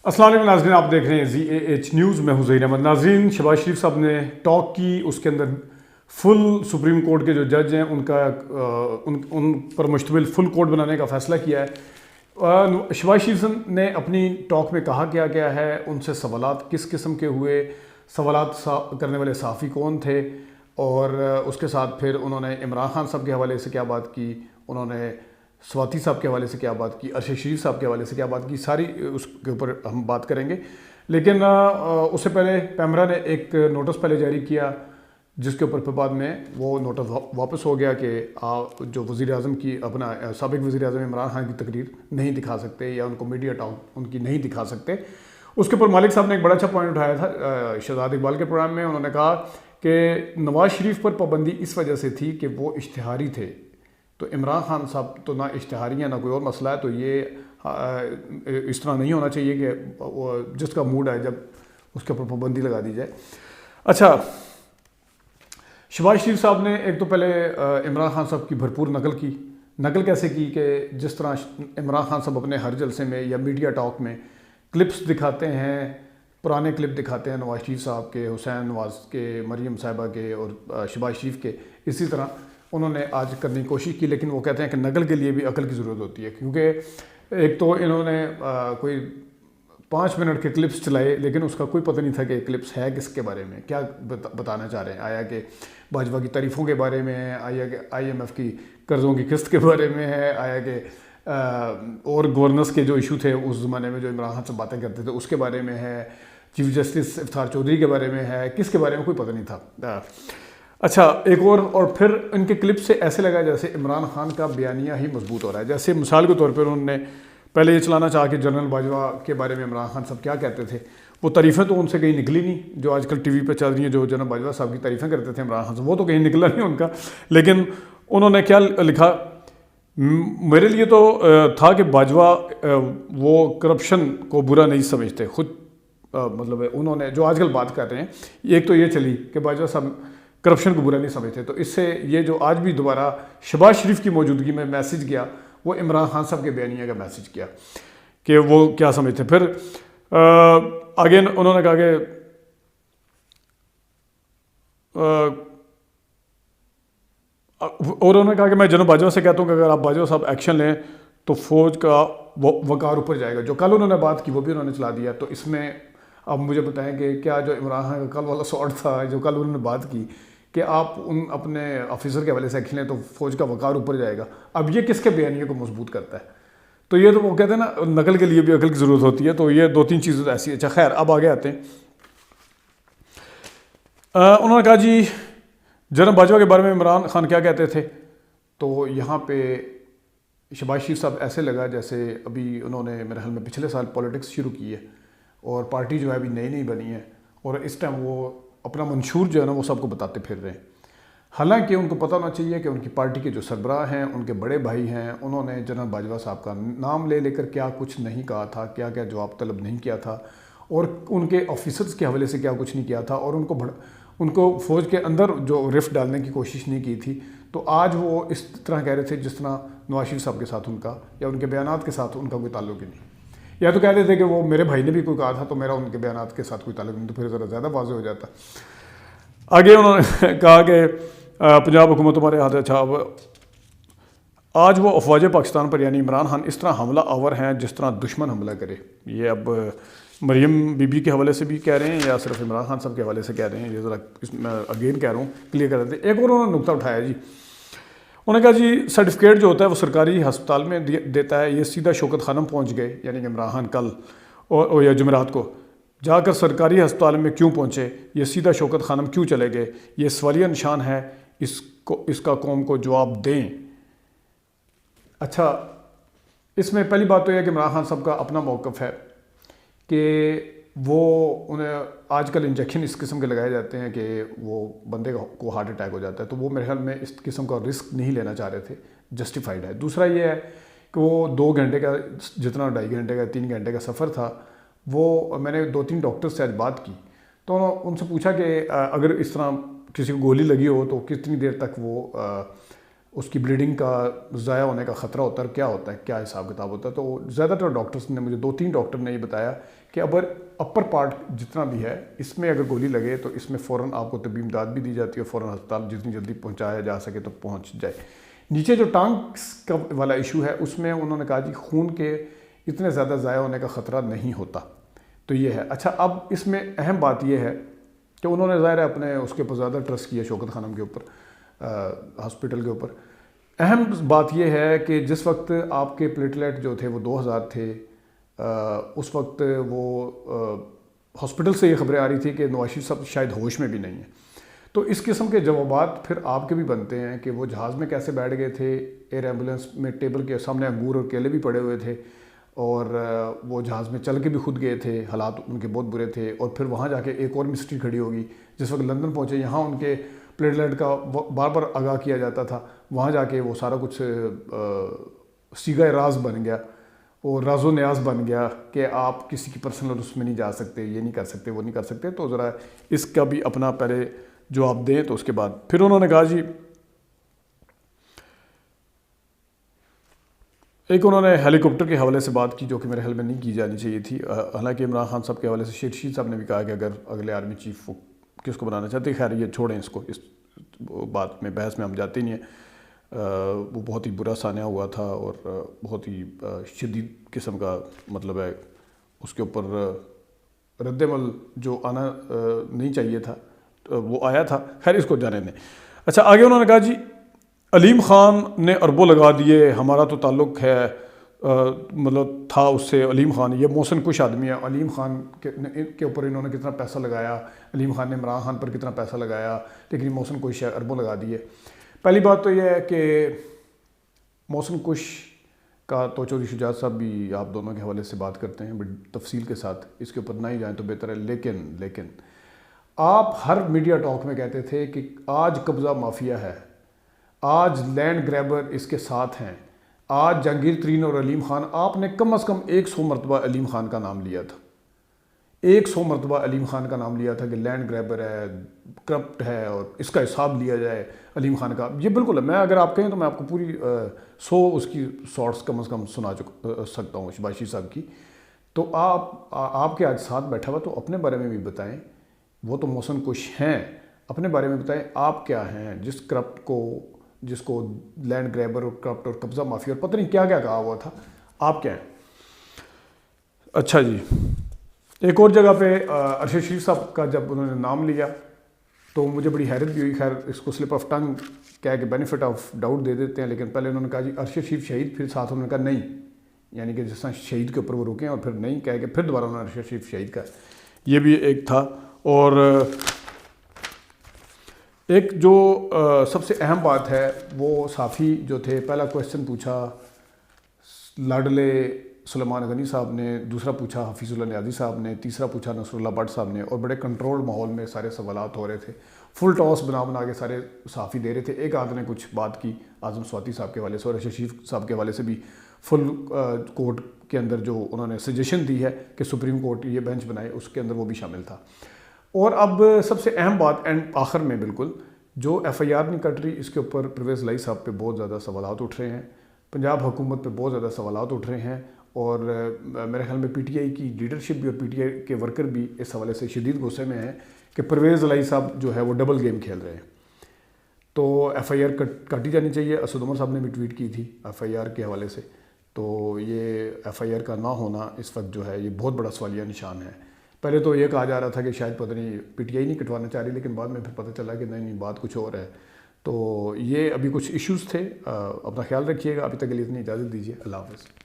السلام علیکم ناظرین، آپ دیکھ رہے ہیں ZAH نیوز میں ہوں ظہیر احمد۔ ناظرین، شہباز شریف صاحب نے ٹاک کی، اس کے اندر فل سپریم کورٹ کے جو جج ہیں ان پر مشتمل فل کورٹ بنانے کا فیصلہ کیا ہے۔ شہباز شریف نے اپنی ٹاک میں کہا کیا ہے، ان سے سوالات کس قسم کے ہوئے، سوالات کرنے والے صحافی کون تھے، اور اس کے ساتھ پھر انہوں نے عمران خان صاحب کے حوالے سے کیا بات کی، انہوں نے سواتی صاحب کے حوالے سے کیا بات کی، ارشد شریف صاحب کے حوالے سے کیا بات کی، ساری اس کے اوپر ہم بات کریں گے۔ لیکن اس سے پہلے پیمرا نے ایک نوٹس پہلے جاری کیا، جس کے اوپر پھر بعد میں وہ نوٹس واپس ہو گیا کہ جو وزیر اعظم کی اپنا سابق وزیر اعظم عمران خان کی تقریر نہیں دکھا سکتے، یا ان کو میڈیا ٹاک ان کی نہیں دکھا سکتے۔ اس کے اوپر مالک صاحب نے ایک بڑا اچھا پوائنٹ اٹھایا تھا شہزاد اقبال کے پروگرام میں۔ انہوں نے کہا کہ نواز شریف پر پابندی اس وجہ سے تھی کہ وہ اشتہاری تھے، تو عمران خان صاحب تو نہ اشتہاری ہیں نہ کوئی اور مسئلہ ہے، تو یہ اس طرح نہیں ہونا چاہیے کہ جس کا موڈ ہے جب اس کے اوپر پابندی لگا دی جائے۔ اچھا، شہباز شریف صاحب نے ایک تو پہلے عمران خان صاحب کی بھرپور نقل کیسے کی کہ جس طرح عمران خان صاحب اپنے ہر جلسے میں یا میڈیا ٹاک میں کلپس دکھاتے ہیں، پرانے کلپ دکھاتے ہیں نواز شریف صاحب کے، حسین نواز کے، مریم صاحبہ کے اور شہباز شریف کے، اسی طرح انہوں نے آج کرنے کی کوشش کی۔ لیکن وہ کہتے ہیں کہ نقل کے لیے بھی عقل کی ضرورت ہوتی ہے، کیونکہ ایک تو انہوں نے کوئی 5 منٹ کے کلپس چلائے، لیکن اس کا کوئی پتہ نہیں تھا کہ کلپس ہے کس کے بارے میں، کیا بتانا چاہ رہے ہیں۔ آیا کہ باجوہ کی تعریفوں کے بارے میں ہے، آیا کہ IMF کی قرضوں کی قسط کے بارے میں ہے، آیا کہ اور گورننس کے جو ایشو تھے اس زمانے میں جو عمران خان سے باتیں کرتے تھے اس کے بارے میں ہے، چیف جسٹس افتخار چودھری کے بارے میں ہے، کس کے بارے میں کوئی پتہ نہیں تھا۔ اچھا، ایک اور پھر ان کے کلپ سے ایسے لگا جیسے عمران خان کا بیانیہ ہی مضبوط ہو رہا ہے۔ جیسے مثال کے طور پر انہوں نے پہلے یہ چلانا چاہا کہ جنرل باجوہ کے بارے میں عمران خان صاحب کیا کہتے تھے، وہ تعریفیں تو ان سے کہیں نکلی نہیں، جو آج کل ٹی وی پہ چل رہی ہیں، جو جنرل باجوہ صاحب کی تعریفیں کرتے تھے عمران خان صاحب، وہ تو کہیں نکلا نہیں ان کا۔ لیکن انہوں نے کیا لکھا، میرے لیے تو تھا کہ باجوہ وہ کرپشن کو برا نہیں سمجھتے خود، مطلب انہوں نے جو آج کل بات کر رہے ہیں، ایک تو یہ چلی کہ باجوہ صاحب کرپشن کو برا نہیں سمجھتے، تو اس سے یہ جو آج بھی دوبارہ شہباز شریف کی موجودگی میں میسج گیا، وہ عمران خان صاحب کے بیانیہ کا میسج کیا کہ وہ کیا سمجھتے۔ پھر آگے انہوں نے کہا کہ اور انہوں نے کہا کہ میں جنرل باجوہ سے کہتا ہوں کہ اگر آپ باجوہ صاحب ایکشن لیں تو فوج کا وقار اوپر جائے گا۔ جو کل انہوں نے بات کی وہ بھی انہوں نے چلا دیا۔ تو اس میں آپ مجھے بتائیں کہ کیا جو عمران خان کا کل والا شارٹ تھا، جو کل انہوں نے بات کی کہ آپ اپنے آفیسر کے حوالے سے ایکشن لیں تو فوج کا وقار اوپر جائے گا، اب یہ کس کے بیانیے کو مضبوط کرتا ہے؟ تو یہ تو وہ کہتے ہیں نا، نقل کے لیے بھی عقل کی ضرورت ہوتی ہے۔ تو یہ 2-3 چیزیں ایسی۔ اچھا خیر، اب آگے آتے ہیں۔ انہوں نے کہا جی جنرل باجوہ کے بارے میں عمران خان کیا کہتے تھے، تو یہاں پہ شہباز شریف صاحب ایسے لگا جیسے ابھی انہوں نے میرے خیال میں پچھلے سال پولیٹکس شروع کی ہے، اور پارٹی جو ہے ابھی نئی بنی ہے، اور اس ٹائم وہ اپنا منشور جو ہے نا وہ سب کو بتاتے پھر رہے ہیں۔ حالانکہ ان کو پتہ ہونا چاہیے کہ ان کی پارٹی کے جو سربراہ ہیں، ان کے بڑے بھائی ہیں، انہوں نے جنرل باجوہ صاحب کا نام لے کر کیا کچھ نہیں کہا تھا، کیا جواب طلب نہیں کیا تھا، اور ان کے آفیسرز کے حوالے سے کیا کچھ نہیں کیا تھا، اور ان کو فوج کے اندر جو رفٹ ڈالنے کی کوشش نہیں کی تھی۔ تو آج وہ اس طرح کہہ رہے تھے جس طرح نواز شریف صاحب کے ساتھ ان کا، یا ان کے بیانات کے ساتھ ان کا کوئی تعلق ہی نہیں، یا تو کہتے تھے کہ وہ میرے بھائی نے بھی کوئی کہا تھا تو میرا ان کے بیانات کے ساتھ کوئی تعلق نہیں، تو پھر ذرا زیادہ واضح ہو جاتا۔ آگے انہوں نے کہا کہ پنجاب حکومت ہمارے ہاتھ ہے۔ اچھا، آج وہ افواج پاکستان پر یعنی عمران خان اس طرح حملہ آور ہیں جس طرح دشمن حملہ کرے۔ یہ اب مریم بی بی کے حوالے سے بھی کہہ رہے ہیں یا صرف عمران خان صاحب کے حوالے سے کہہ رہے ہیں، یہ ذرا میں اگین کہہ رہا ہوں، کلیئر کر دیتے۔ ایک اور انہوں نے نقطہ اٹھایا جی، انہوں نے کہا جی سرٹیفکیٹ جو ہوتا ہے وہ سرکاری ہسپتال میں دیتا ہے، یہ سیدھا شوکت خانم پہنچ گئے، یعنی کہ عمران خان کل یا جمعرات کو جا کر سرکاری ہسپتال میں کیوں پہنچے، یہ سیدھا شوکت خانم کیوں چلے گئے، یہ سوالیہ نشان ہے، اس کا قوم کو جواب دیں۔ اچھا، اس میں پہلی بات تو یہ ہے کہ عمران خان صاحب کا اپنا موقف ہے کہ وہ انہیں آج کل انجیکشن اس قسم کے لگائے جاتے ہیں کہ وہ بندے کو ہارٹ اٹیک ہو جاتا ہے، تو وہ میرے خیال میں اس قسم کا رسک نہیں لینا چاہ رہے تھے، جسٹیفائڈ ہے۔ دوسرا یہ ہے کہ وہ 2 گھنٹے کا جتنا 2.5 گھنٹے کا 3 گھنٹے کا سفر تھا، وہ میں نے 2-3 ڈاکٹر سے آج بات کی تو ان سے پوچھا کہ اگر اس طرح کسی کو گولی لگی ہو تو کتنی دیر تک وہ اس کی بلیڈنگ کا ضائع ہونے کا خطرہ ہوتا ہے، کیا ہوتا ہے، کیا حساب کتاب ہوتا ہے. تو زیادہ تر ڈاکٹرز نے مجھے 2-3 ڈاکٹر نے یہ بتایا کہ اپر پارٹ جتنا بھی ہے اس میں اگر گولی لگے تو اس میں فوراً آپ کو طبی امداد بھی دی جاتی ہے، فوراً ہسپتال جتنی جلدی پہنچایا جا سکے تو پہنچ جائے. نیچے جو ٹانکس کا والا ایشو ہے اس میں انہوں نے کہا جی خون کے اتنے زیادہ ضائع ہونے کا خطرہ نہیں ہوتا. تو یہ ہے. اچھا اب اس میں اہم بات یہ ہے کہ انہوں نے ظاہر ہے اپنے اس کے اوپر زیادہ ٹرسٹ کیا، شوکت خانم کے اوپر، ہاسپٹل کے اوپر. اہم بات یہ ہے کہ جس وقت آپ کے پلیٹلیٹ جو تھے وہ 2000 تھے، اس وقت وہ ہاسپٹل سے یہ خبریں آ رہی تھی کہ نواز شریف صاحب شاید ہوش میں بھی نہیں ہیں. تو اس قسم کے جوابات پھر آپ کے بھی بنتے ہیں کہ وہ جہاز میں کیسے بیٹھ گئے تھے، ایئر ایمبولینس میں ٹیبل کے سامنے انگور اور کیلے بھی پڑے ہوئے تھے، اور وہ جہاز میں چل کے بھی خود گئے تھے، حالات ان کے بہت برے تھے. اور پھر وہاں جا کے ایک اور مسٹری کھڑی ہوگی، جس وقت لندن پہنچے یہاں ان کے پلیٹلیٹ کا بار بار آگاہ کیا جاتا تھا، وہاں جا کے وہ سارا کچھ سیگا راز بن گیا اور راز و نیاز بن گیا کہ آپ کسی کی پرسنل اس میں نہیں جا سکتے، یہ نہیں کر سکتے، وہ نہیں کر سکتے. تو ذرا اس کا بھی اپنا پہلے جواب دیں. تو اس کے بعد پھر انہوں نے کہا جی ایک انہوں نے ہیلی کاپٹر کے حوالے سے بات کی جو کہ میرے خیال میں نہیں کی جانی چاہیے تھی. حالانکہ عمران خان صاحب کے حوالے سے شیر رشید صاحب نے بھی کہا کہ اگر اگلے آرمی چیف وہ کس کو بنانا چاہتے، خیر یہ چھوڑیں اس کو، اس بات میں بحث میں ہم جاتے نہیں ہیں. وہ بہت ہی برا سانحہ ہوا تھا اور بہت ہی شدید قسم کا مطلب ہے اس کے اوپر رد عمل جو آنا نہیں چاہیے تھا وہ آیا تھا. خیر اس کو جانے دیں. اچھا آگے انہوں نے کہا جی علیم خان نے اربوں لگا دیے، ہمارا تو تعلق ہے مطلب تھا اس سے. علیم خان یہ محسن کش آدمی ہے، علیم خان کے اوپر انہوں نے کتنا پیسہ لگایا، علیم خان نے عمران خان پر کتنا پیسہ لگایا، لیکن محسن کش ہے، اربوں لگا دیے. پہلی بات تو یہ ہے کہ محسن کش کا تو چودھری شجاعت صاحب بھی آپ دونوں کے حوالے سے بات کرتے ہیں بڑی تفصیل کے ساتھ، اس کے اوپر نہ ہی جائیں تو بہتر ہے. لیکن آپ ہر میڈیا ٹاک میں کہتے تھے کہ آج قبضہ مافیا ہے، آج لینڈ گریبر اس کے ساتھ ہیں، آج جہانگیر ترین اور علیم خان. آپ نے کم از کم 100 مرتبہ علیم خان کا نام لیا تھا، 100 مرتبہ علیم خان کا نام لیا تھا کہ لینڈ گریبر ہے، کرپٹ ہے اور اس کا حساب لیا جائے علیم خان کا. یہ بالکل ہے، میں اگر آپ کہیں تو میں آپ کو پوری 100 اس کی شارٹس کم از کم سنا سکتا ہوں شہباز شریف صاحب کی. تو آپ کے آج ساتھ بیٹھا ہوا تو اپنے بارے میں بھی بتائیں. وہ تو محسن کش ہیں، اپنے بارے میں بتائیں آپ کیا ہیں جس کرپٹ کو، جس کو لینڈ گریبر اور کرپٹ اور قبضہ مافیا اور پتہ نہیں کیا کیا کہا ہوا تھا، آپ کیا ہیں. اچھا جی ایک اور جگہ پہ ارشد شریف صاحب کا جب انہوں نے نام لیا تو مجھے بڑی حیرت بھی ہوئی. خیر اس کو سلپ آف ٹنگ کہہ کے بینیفٹ آف ڈاؤٹ دے دیتے ہیں، لیکن پہلے انہوں نے کہا جی ارشد شریف شہید، پھر ساتھ انہوں نے کہا نہیں، یعنی کہ جس طرح شہید کے اوپر وہ رکیں اور پھر نہیں کہہ کے پھر دوبارہ انہوں نے ارشد شریف شہید کہا. یہ بھی ایک تھا. اور ایک جو سب سے اہم بات ہے وہ صحافی جو تھے، پہلا کویسچن پوچھا لاڈلے سلیمان غنی صاحب نے، دوسرا پوچھا حفیظ اللہ نیازی صاحب نے، تیسرا پوچھا نصر اللہ بٹ صاحب نے، اور بڑے کنٹرول ماحول میں سارے سوالات ہو رہے تھے. فل ٹاس بنا کے سارے صحافی دے رہے تھے. ایک آدھ نے کچھ بات کی اعظم سواتی صاحب کے حوالے سے اور ارشد شریف صاحب کے حوالے سے بھی فل کورٹ کے اندر جو انہوں نے سجیشن دی ہے کہ سپریم کورٹ یہ بینچ بنائے، اس کے اندر وہ بھی شامل تھا. اور اب سب سے اہم بات اینڈ آخر میں بالکل جو ایف آئی آر نہیں کٹ رہی، اس کے اوپر پرویز لائی صاحب پہ بہت زیادہ سوالات اٹھ رہے ہیں، پنجاب حکومت پہ بہت زیادہ سوالات اٹھ رہے ہیں. اور میرے خیال میں پی ٹی آئی کی لیڈرشپ بھی اور پی ٹی آئی کے ورکر بھی اس حوالے سے شدید غصے میں ہیں کہ پرویز لائی صاحب جو ہے وہ ڈبل گیم کھیل رہے ہیں. تو ایف آئی آر کاٹی جانی چاہیے. اسد عمر صاحب نے بھی ٹویٹ کی تھی ایف آئی آر کے حوالے سے. تو یہ ایف آئی آر کا نہ ہونا اس وقت جو ہے یہ بہت بڑا سوالیہ نشان ہے. پہلے تو یہ کہا جا رہا تھا کہ شاید پتہ نہیں پی ٹی آئی نہیں کٹوانا چاہ رہی، لیکن بعد میں پھر پتہ چلا کہ نہیں بات کچھ اور ہے. تو یہ ابھی کچھ ایشوز تھے. اپنا خیال رکھیے گا. ابھی تک کے لیے اتنی اجازت دیجیے. اللہ حافظ.